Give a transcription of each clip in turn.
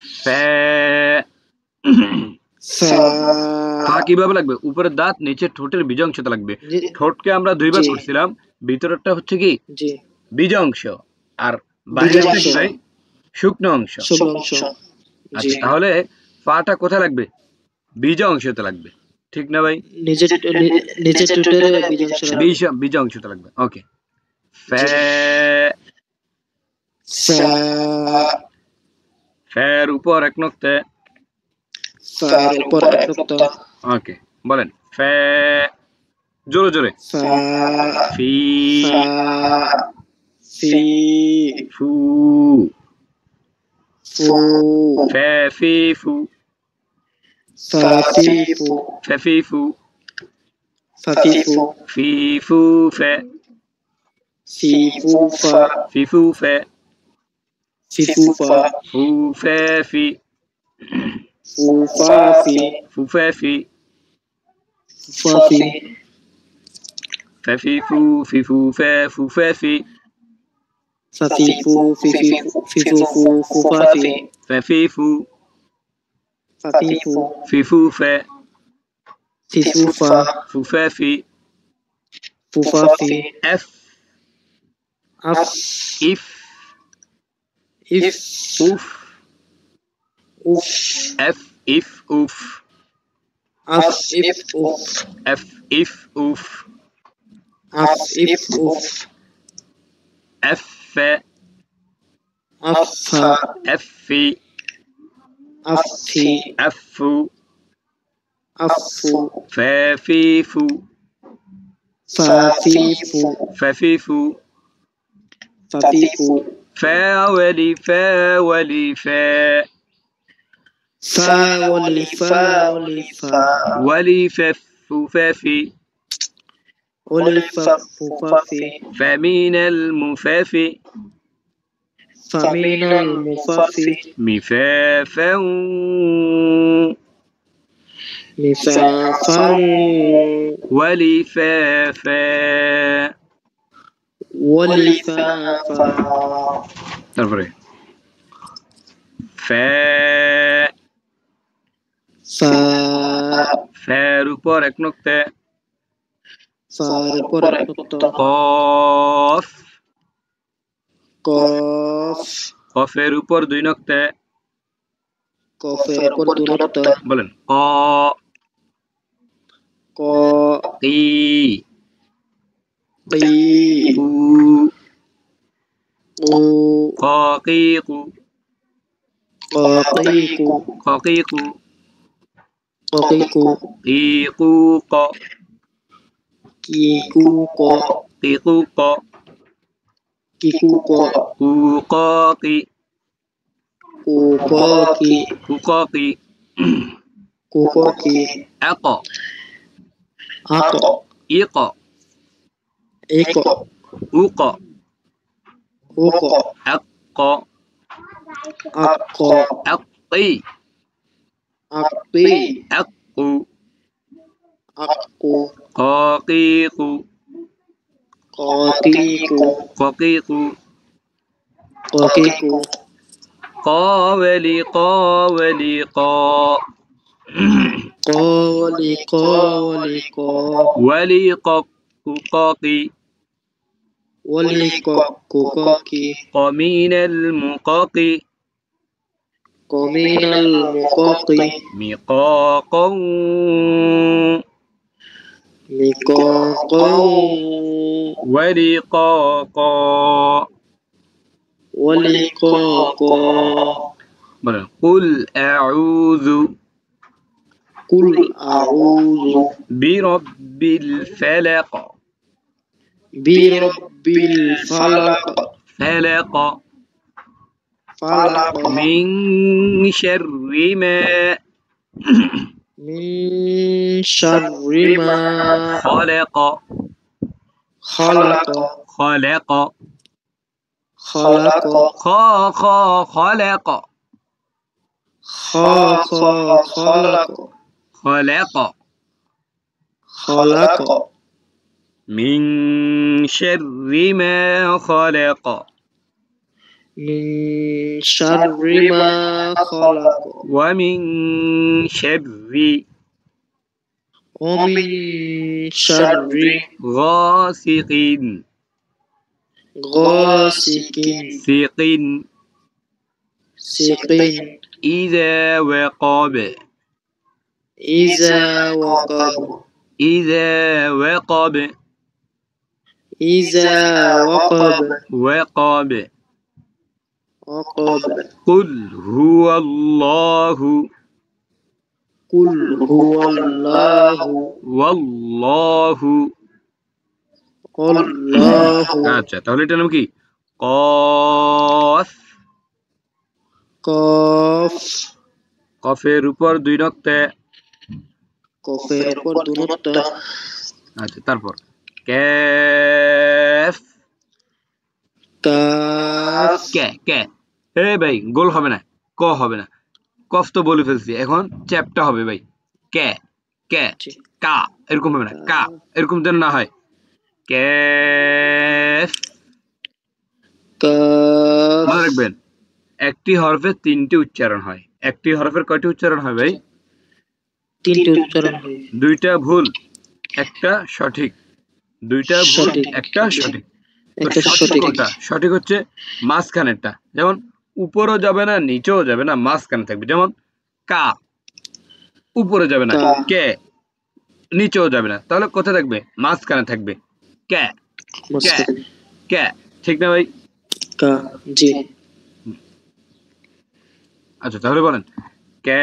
ফা ফা ফা কিভাবে লাগবে? উপরের দাঁত নিচের ঠোঁটের বীজ অংশতে লাগবে। ঠোঁটকে আমরা দুই ভাগ করছিলাম, ভিতরেরটা হচ্ছে কি বীজ অংশ আর বাইরেরটা কি ভাই? শুকনো অংশ। আচ্ছা তাহলে ফাটা কোথায় লাগবে? বীজ অংশতে লাগবে, ঠিক না ভাই? নিচের ঠোঁটের বীজ অংশতে লাগবে। ওকে, ফা ফের উপর এক নক্তে, ওকে বলেন ফে, জোরে জোরে। ফি ফু ফে ফি ফু ফে ফি ফু ফি ফু ফে ফি ফু ফে ফু ফে ফি ফু ফে ফি ফে ফি ফু ফি ফু ফে ফু ফে ফি ফে ফি ফু ফে ফি ফু ফে ফু ফে ফি এফ ইফ উফ এফ ইফ উফ এফ ইফ উফ এফ ফে এফ ফি এফ ফু ফে ফি ফু ফে ফি ফু فا ولي فا ولي فا ولي ففو فافي فمن المفافي مفافا ولفافا তারপরে ফা ফের উপর এক নক্তে, কফ কফের উপর দুই নক্তে, বলেন ক কি কু কাকিকু কাকিকু কিকুক কিকুক কুকাকি কুকাকি আক ইক উক আক আকি আকু কাকিকু কাকিকু قاولي قاولي قا ولي قاقي قمين المقاقي مقاقا ولقاقا قل أعوذ برب الفلق فلق من شر ما خلق خلق خلق من شر ما خلق من شر ما خلق ومن شر ومن شر غاسق غاسق سق سق إذا وقب إذا وقب إذا وقب إذا وقب وقب وقب قل هو الله قل هو الله والله الله আচ্ছা তাহলে এটার নাম কি কফ কফ কফের উপর দুই নক্তে কফের উপর দু নক্তা আচ্ছা তারপর কাফ কাফ কে কে হে ভাই গোল হবে না ক হবে না কফ তো বলে ফেলছি এখন চ্যাপটা হবে ভাই কে কে কা এরকম হবে না কা এরকম যেন না হয় কাফ কাফ মনে রাখবেন একটি হরফে তিনটি উচ্চারণ হয় একটি হরফের কয়টি উচ্চারণ হয় ভাই তিনটি উচ্চারণ হয় দুইটা ভুল একটা সঠিক দুইটা ভুল সঠিক। একটা সঠিক তো একটা সঠিক সঠিক। কোনটা সঠিক হচ্ছে মাঝখানেরটা যেমন উপরও যাবে না নিচেও যাবে না মাঝখানে থাকবে যেমন কা উপরে যাবে না কা। কে নিচেও যাবে না তাহলে কোথায় থাকবে মাঝখানে থাকবে কে কে মাঝখানে কে ঠিক না ভাই কা জি আচ্ছা তাহলে বলেন কে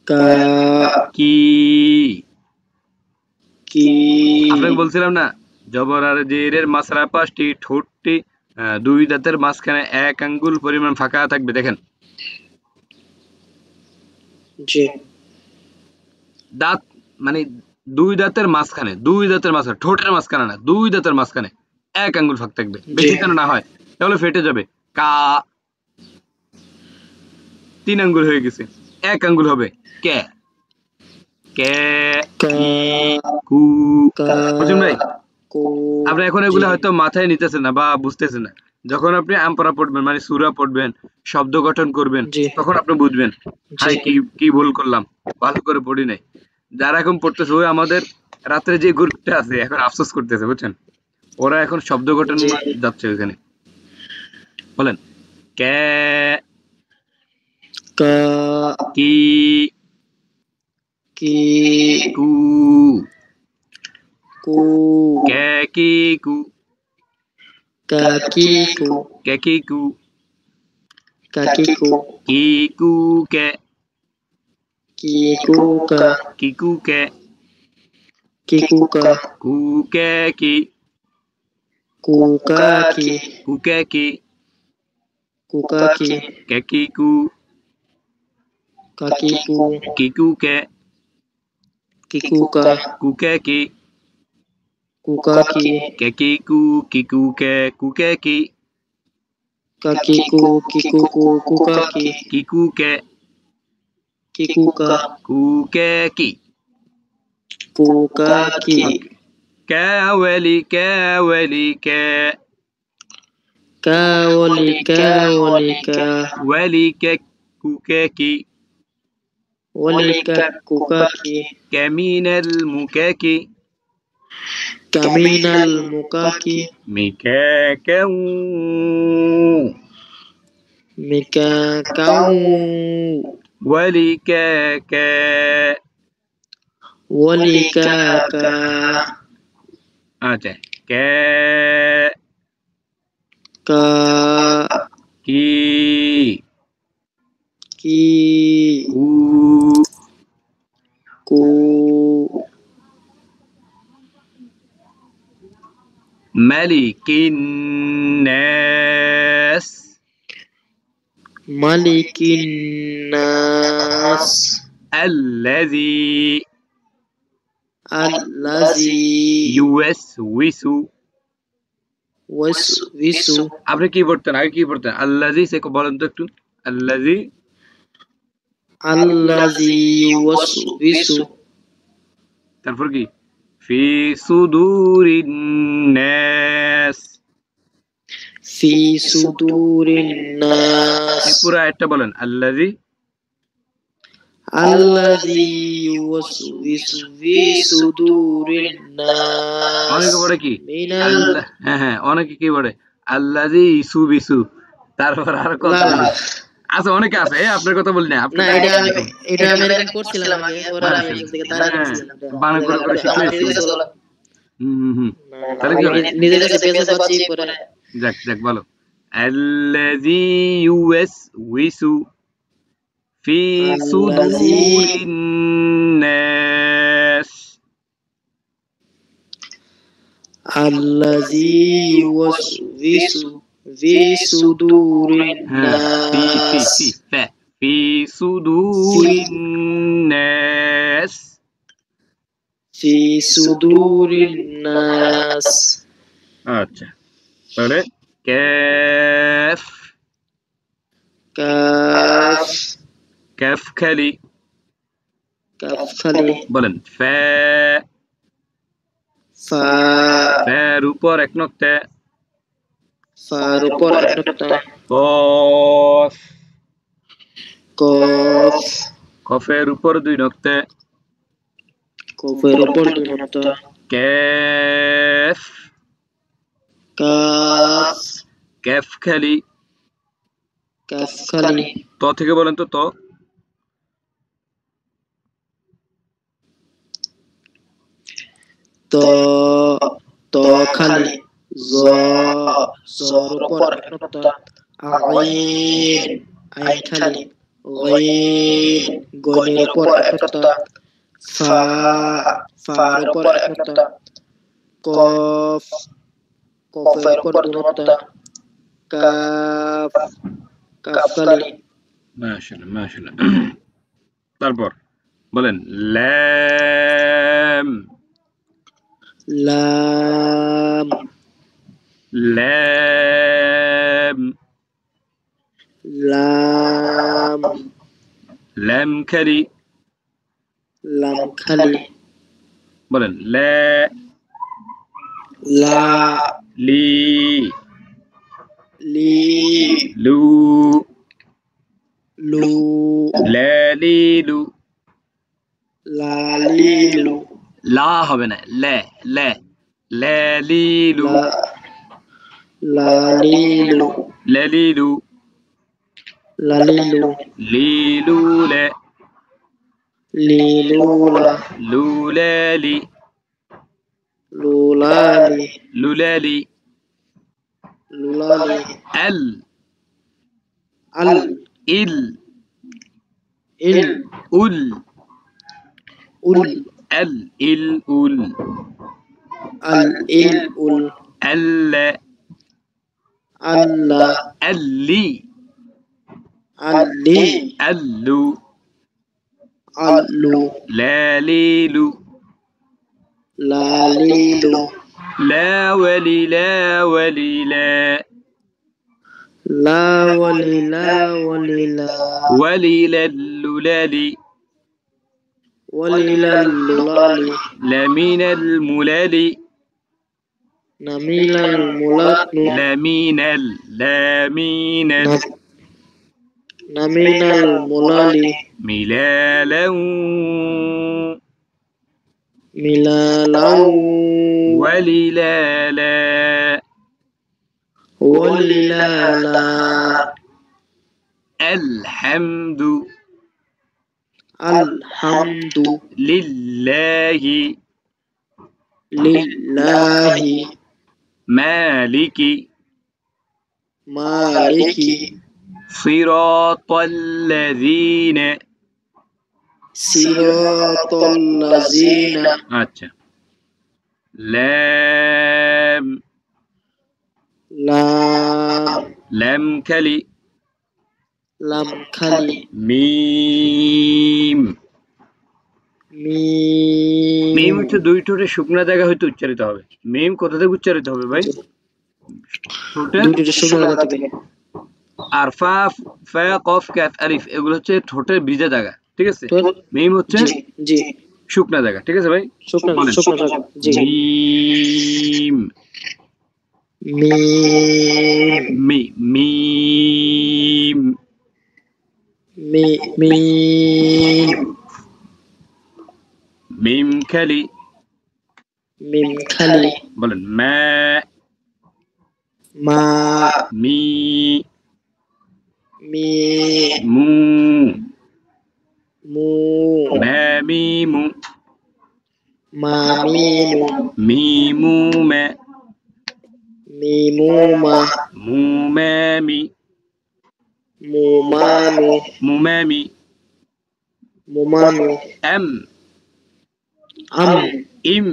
কা কি কি আপনাকে বলছিলাম না জবর আর জেরের মাসরা পাশটি ঠোঁটটি দুই দাঁতের মাঝখানে এক আঙ্গুল পরিমাণ ফাঁকা থাকবে দেখেন জি দাঁত মানে দুই দাঁতের মাঝখানে ঠোঁটের মাঝখানে না দুই দাঁতের মাঝখানে এক আঙ্গুল ফাঁক থাকবে বেশি যেন না হয় তাহলে ফেটে যাবে কা তিন আঙ্গুল হয়ে গেছে এক আঙ্গুল হবে কে কে কা কু কা বুঝুন ভাই কু আপনি এখন এগুলো হয়তো মাথায় নিতেছেন না বা বুঝতেছেন না যখন আপনি আমপারা পড়বেন মানে সূরা পড়বেন শব্দ গঠন করবেন জি। তখন আপনি বুঝবেন হাই কি কি ভুল করলাম ভালো করে পড়ি নাই যারা এখন পড়তেছে ওই আমাদের রাত্রে যে গ্রুপটা আছে এখন আফসোস করতেছে বুঝছেন ওরা এখন শব্দ গঠন জি। যাচ্ছে ওখানে বলেন কে কা কি কি কু কু কে কি কু কা কি কু কে কি কু কা কি কু কি কু কে কি কু কা কি কু কে কি কু কা কু কে কি কু কা কি কু কে কি কু কা কি কে কি কু কা কি কু কি কু কে কি কু কা কু কে কি কু কা কি কে কি কু কে কু কে কি কা কি কু কু কা কি কি কু কে কি কু কা কু কে কি কু কা কি কে ওয়ালি কে ওয়ালি কে কা ওয়ালি কা ওয়ালি কা ওয়ালি কে কু কে কি ওয়ালি কা কু কা কি কেমিনাল মুকে কি কামিনাল মুকা কি মিকে কেউ মিকা কাউ ওয়ালি কে কে ওয়ালি কা কা আচ্ছা কে কা কি কি কু কু মালিকিন নাস মালিকিন নাস الذي আল্লাযী ইউওয়াসউইসু ওয়াসওয়িসু আপনি কি পড়তেন আগে কি পড়তেন আল্লাযী সে বলেন তো একটু আল্লাযী আল্লাযী ওয়াসওয়িসু তারপর কি ফি সুদুরিন নাস ফি সুদুরিন নাস পুরো আয়াতটা বলেন আল্লাযী আল্লাযী ইউওয়াসউইসু ফি সুদুরিন নাস অনেকে বলে কি মিনাল আল্লাহ, হ্যাঁ অনেকে কি বলে আল্লাযী ইসু বিসু, তারপর আর কথা বলে। আচ্ছা অনেকে আছে, আপনার কথা বলি না, না এটা আমি এরকম করছিলাম আগে, পরে আমি এখান থেকে তাড়া করছিলাম। বানান করে শিখলে তাহলে কি হবে? নিজের কাছে পেছে পাচ্ছি পরে যাক ভালো। আল্লাযী ইউওয়াসউইসু ফি সুদুরিন নাস। আল্লাযী ইউওয়াসউইসু ফি সুদুরিন নাস ফি সুদুরিন নাস ফি সুদুরিন নাস। আচ্ছা তাহলে কাফ কাফ কাফ খালি বলেন ফা ফা ফার উপর এক নক্তা, ফার উপর এক নক্তা, কফ কফ কফের উপর দুই নক্তা, কফের উপর দুই নক্তা, কাফ কাফ কাফ খালি ত থেকে বলেন তো ত ত খালি জর উপর এক নক্তা, আইন খালি গইনের উপর এক নক্তা, ফার উপর এক নক্তা, কফের উপর দুই নক্তা, কাফ খালি। মাশাআল্লাহ তারপর বলেন লাম লাম খালি বলেন লা লি লু লালিলু লা হবে না, লালিলু লিলুলা লুলালি লুলালি আল ইল উল আল ইল উল আল্লা আল্লি আল্লু লালিলু لا ولي لا وللللال لمن الملال لمن الملال ملالا وللالا الحمد لله مالك صراط الذين আচ্ছা লাম খালি মিম হচ্ছে দুই ঠোঁটে শুকনা জায়গা হইতে উচ্চারিত হবে। মিম কোথা থেকে উচ্চারিত হবে ভাই? আর ফা কফ কাফ আলিফ এগুলো হচ্ছে ঠোঁটের ভিজা জায়গা, ঠিক আছে? মিম হচ্ছে শুকনা জায়গা, ঠিক আছে ভাই? মিম ميم ميم ميم মিম খালি ميم খালি বলেন মা মা মি মি মু মু মা মি মু মা মিমু মি মু মে মিমু মা মু মে মি মু মামি মু মে মি মু মামি এম আম ইম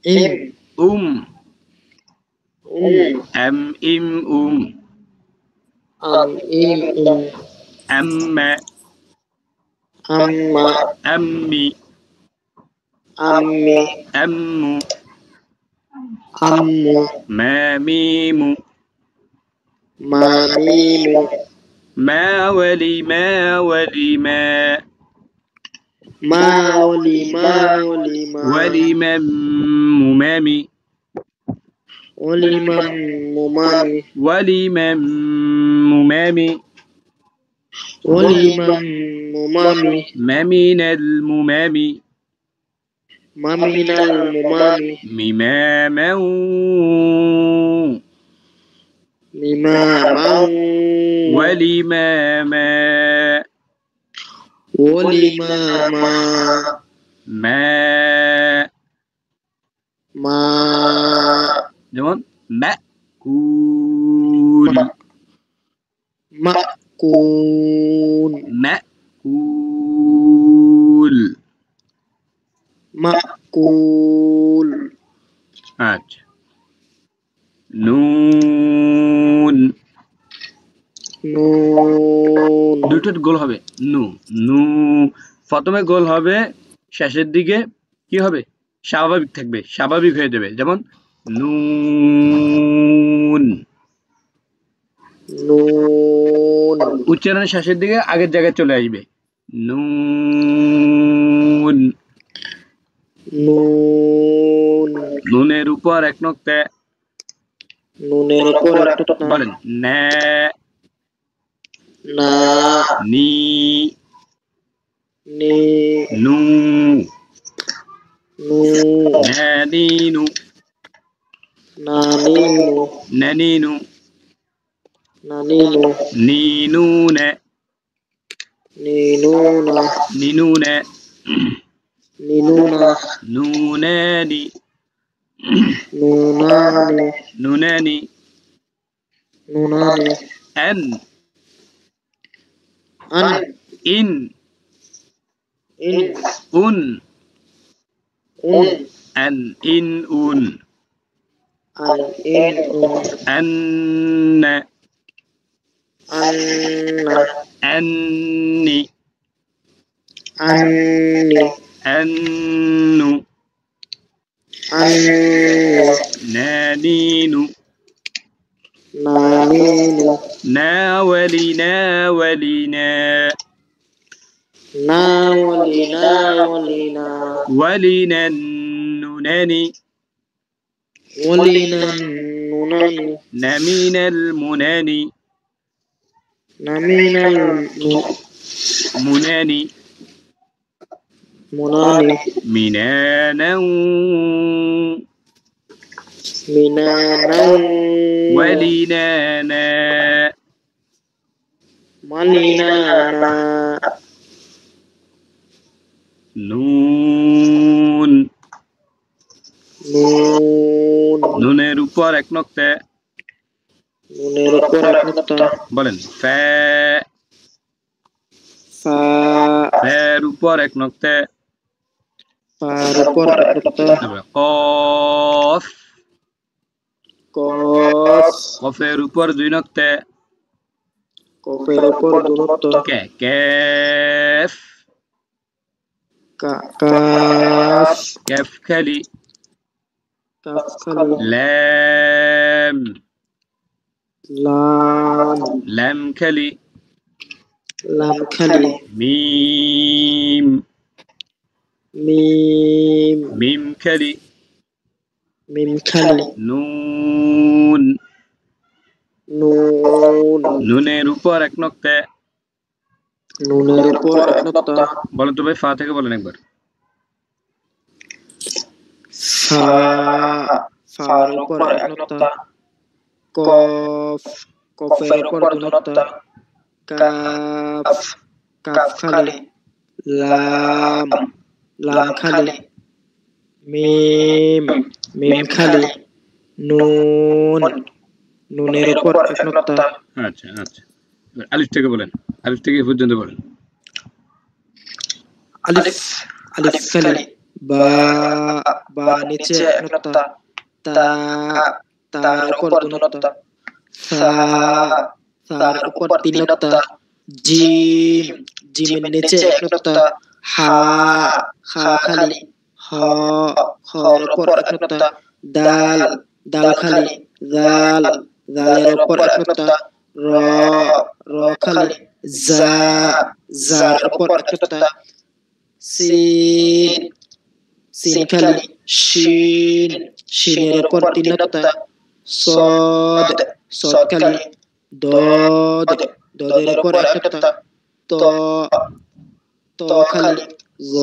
ইম উম এম ইম উম আম ইম এম্মে আম্মা এম্মি আম্মি এম্মু আম্মু মে মিমু মামিমু ما ولي ما ولي ما মাওলি মাওলি মা ولمن ممامي ওলিমান মুমামি ولمن ممامي ওলিমান মুমামি ما من الممام মামিনাল মুমামি مماما মিমামাউ ولماما ওলিমামা ما মা যেমন মাকুল মাকুন মাকুল মাকুল আচ্ছা নুন নুন দুটোর গোল হবে নু নু প্রথমে গোল হবে শেষের দিকে কি হবে স্বাভাবিক থাকবে স্বাভাবিক হয়ে যাবে যেমন নুন নুন উচ্চারণের শেষের দিকে আগের জায়গায় চলে আসবে নুন নুন নুনের উপর এক নক্তে নুনের উপর একটা বলেন না না নি নি নু নু নানিনু নানিনু নানিনু নানিনু নিনুনে নিনুনা নিনুনে নিনুনা নুনানি নুনানি নুনানি নুনানি আন আন ইন ইন উন উন আন ইন উন আন ইন উন আন্না আন্না আন্নি আন্নি আন্নু আন্নু নানিনু নানিনু নাওয়ালি নাওয়ালিনা নাওয়ালিনা ওয়ালিনা ولننننني ওয়ালিনান নুনানি نمين المناني নামিনাল مناني মুনানি منانا মিনানান ولنانا মালিনানা নুন নুন নুনের উপর এক নক্তে নুনের উপর এক নুক্তা বলেন ফা ফা ফের উপর এক নক্তে ফার উপর এক নুক্তা কফ কফ কফের উপর দুই নক্তে কফের উপর দু নুক্তা কেফ কাফ كف খালি কাফ খালি لام লাম لام খালি লাম খালি মিম মিম মিম খালি মিম খালি নুন নুন নুনের উপর এক নক্তা নুনের উপর এক নক্তা বলেন তো ভাই ফা থেকে বলেন একবার ফা ফার উপর এক নক্তা কফ কফের উপর দু নক্তা কাফ কাফ খালি লাম লাম খালি মিম মিম খালি নুন নুনের উপর এক নক্তা আচ্ছা আচ্ছা আলিফ থেকে বলেন আলিফ থেকে এই পর্যন্ত বলেন আলিফ আলিফ খালি বা বা নিচে এক নক্তা তা তার উপর দু নক্তা সা সার উপর তিন নক্তা জিম জিমের নিচে এক নক্তা হা হা খালি হ হর উপর এক নক্তা দাল দাল খালি জাল জালের উপর এক নক্তা র র খালি জা জার উপর এক নক্তা সিন সিন খালি শিন শিনের উপর তিন নক্তা সদ সদ খালি দদ দদের উপর এক নক্তা ত ত খালি জ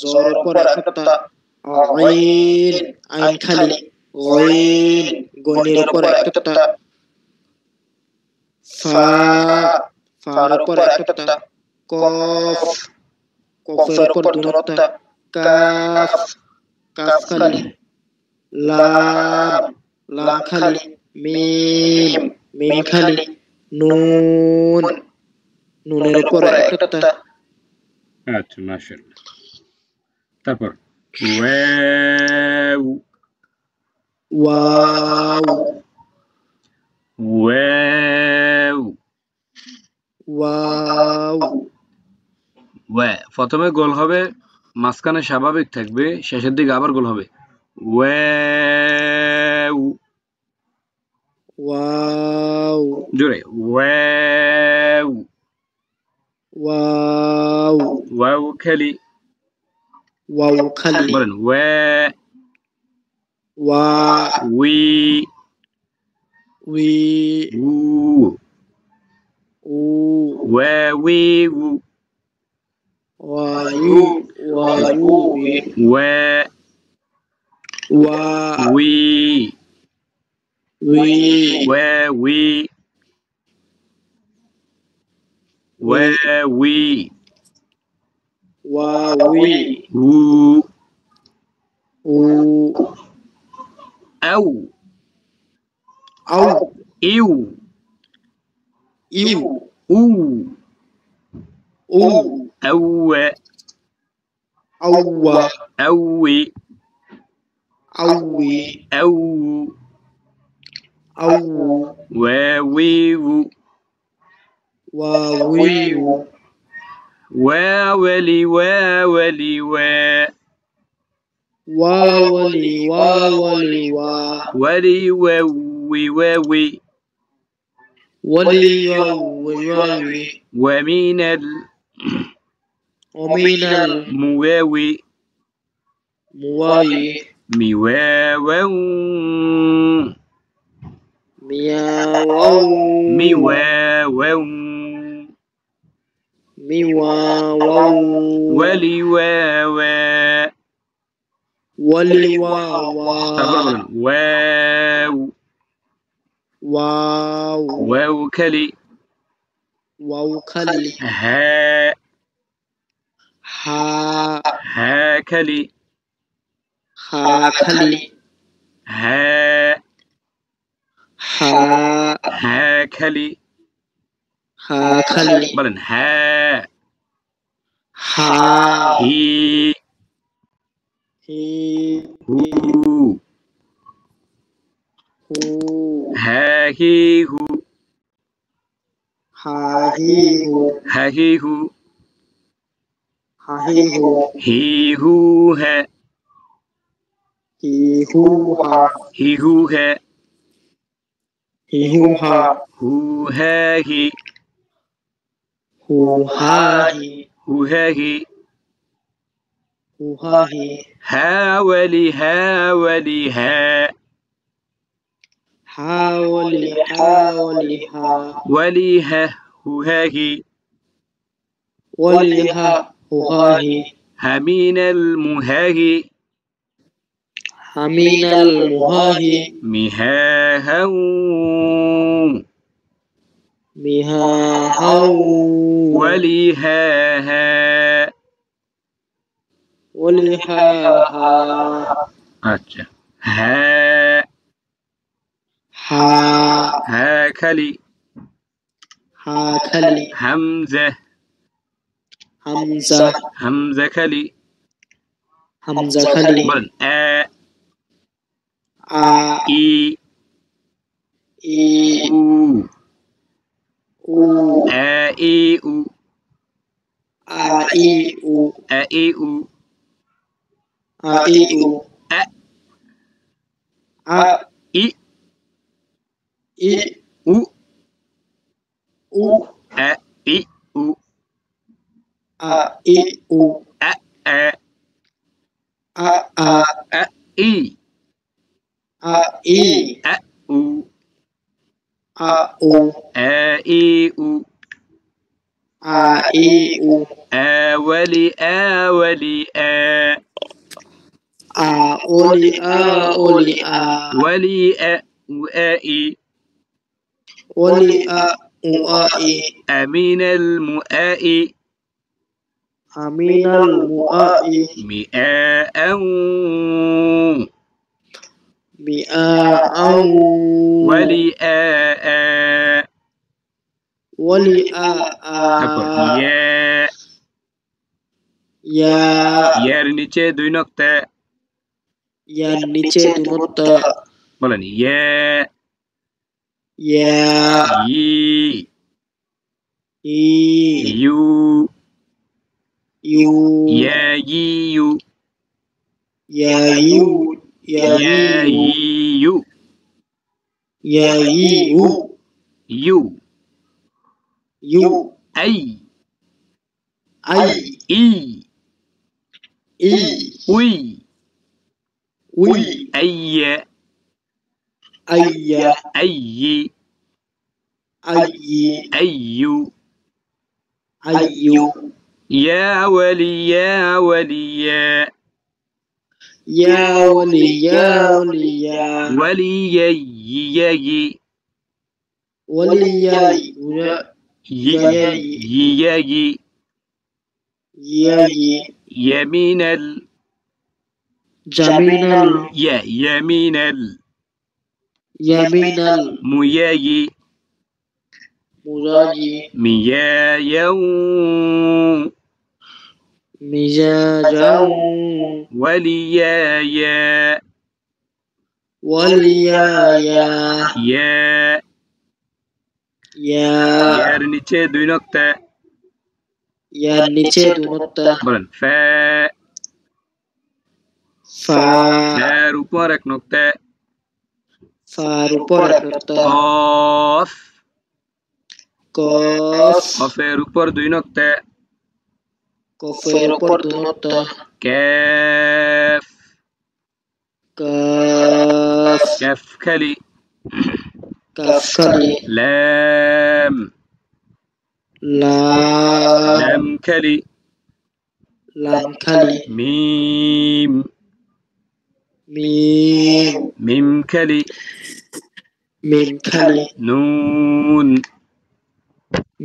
জর উপর এক নক্তা আইন আইন খালি গইন গইনের উপর এক নক্তা ফা ফার উপর এক নক্তা কফ কফের উপর দু নক্তা কাফ কাফ খালি লাম লাম খালি মিম মিম খালি নুন নুনের উপর এক নক্তা আচ্ছা মাশাআল্লাহ তারপর ওয়াও ওয়াও ওয়াও ওয়াও ওয়া প্রথমে গোল হবে মাঝখানে স্বাভাবিক থাকবে শেষের দিকে আবার গোল হবে ওয়াও ওয়াও জোরে ওয়াও ওয়াও ওয়াও খালি ওয়াও খালি বলেন ওয়া ওয়া উই উই উ উ ওয়া উই উ ওয়ায়ু ওয়ায়ু ওয়া ওয়া উই উই ওয়া উই ওয়া উই ওয়াউই উ উ আউ আউ ইউ ইউ উ উ আউয়া আউয়া আউই আউই আউ আউ واويو ওয়াউইউ واولي واولي ওয়াওয়ালি ওয়াওয়ালি ওয়া ولي ووي ووي ওয়ালি ওয়াওয়ালি ومن ওমিনাল المواوي মুওয়াই مواو মিয়াও مواو মিওয়াও ولي واوا ওয়ালি ওয়াওয়া তারপর বলেন واو ওয়াও واو كلي ওয়াও খালি ها হা ها كلي হা খালি ها হা ها كلي হা খালি বলেন ها হা হি হি হু হু হা হি হু হা হি হু হা হি হু হা হি হু হি হু হ্যাঁ হি হু হা হি হু হ্যাঁ হি হু হা হু হ্যাঁ হি হু হা হি হু হ্যাঁ হি হুহাহি হাওয়ালি হাওয়ালি হা হাওয়ালি হাওয়ালি হা ওয়ালি হা হুহাহি ওয়ালিহা হুহাহি হামিনাল মুহাহি হামিনাল মুহাহি মিহাহাউ মিহাহাউ ওয়ালিহাহা ওয়ালিহাহা আচ্ছা হা হা হা খালি হা খালি হামজা হামজা হামজা খালি হামজা খালি বলেন আ আ ই ই উ উ আ ই উ আ ই উ আ ই উ আ ই উ আ আ ই ই উ উ আ ই উ আ ই উ আ আ আ আ আ ই আ ই আ উ আ উ আ ই উ আ ই উ আওয়ালি আওয়ালি আ আ ওলি আ ওলি আ ওয়ালি আ উ আ ই ওলি আ উ আ ই আমিনাল মুআই আমিনাল মুআই মিআআউ মিআ আউ ওয়ালি আ আ ওলি আ আ তারপর ইয়া ইয়া ইয়ার নিচে দুই নক্তা ইয়ার নিচে দুনত্তা বলেন ইয়া ইয়া ই ই ইউ ইউ ইয়া ইউ ইয়া ইউ ইয়া ইয়া ইউ ইউ ইয়া ইউ ইউ ইউ আই আই ই ই উই উই আইয়া আইয়া আইয়ি আইয়ি আইয়ু আইয়ু ইয়া ওয়ালি ইয়া ওয়ালি ইয়া ইয়া ওলি ইয়া ওলি ইয়া ওয়ালি ইয়াই ওলি ইয়া ইয়া ইয়াই ইয়া يمينال জামিনাল يمينال ইয়ামিনাল مياي মুরাজি ميايو মিজাজাউ وليايا ওয়ালিয়ায়া يا ইয়া ইয়ার নিচে দুই নক্তা ইয়ার নিচে দুনত্তা বলেন ফা ফা ফার উপর এক নক্তা ফার উপর এক নত্তা কফ কফ কফের উপর দুই নক্তা কফের উপর দুনত্তা কাফ কাফ কাফ খালি কাফ খালি লাম লাম লাম খালি লাম খালি মিম মিম মিম খালি মিম খালি নুন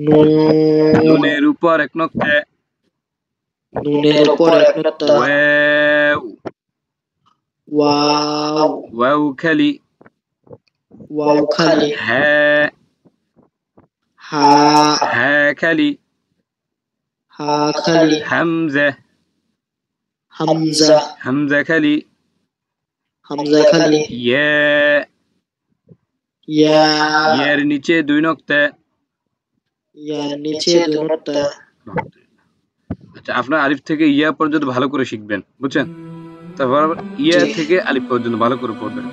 নুন নুনের উপর এক নক্তা নুনের উপর এক নত্তা ওয়াও ওয়াও ওয়াও খালি ওয়াও খালি হা হা হা খালি হা খালি হামজা হামজা হামজা খালি হামজা খালি ইয়া ইয়া ইয়ার নিচে দুই নক্তা ইয়ার নিচে দুনত্তা আচ্ছা আপনার আলিফ থেকে ইয়া পর্যন্ত ভালো করে শিখবেন বুঝছেন তারপর ইয়া থেকে আলিফ পর্যন্ত ভালো করে পড়বেন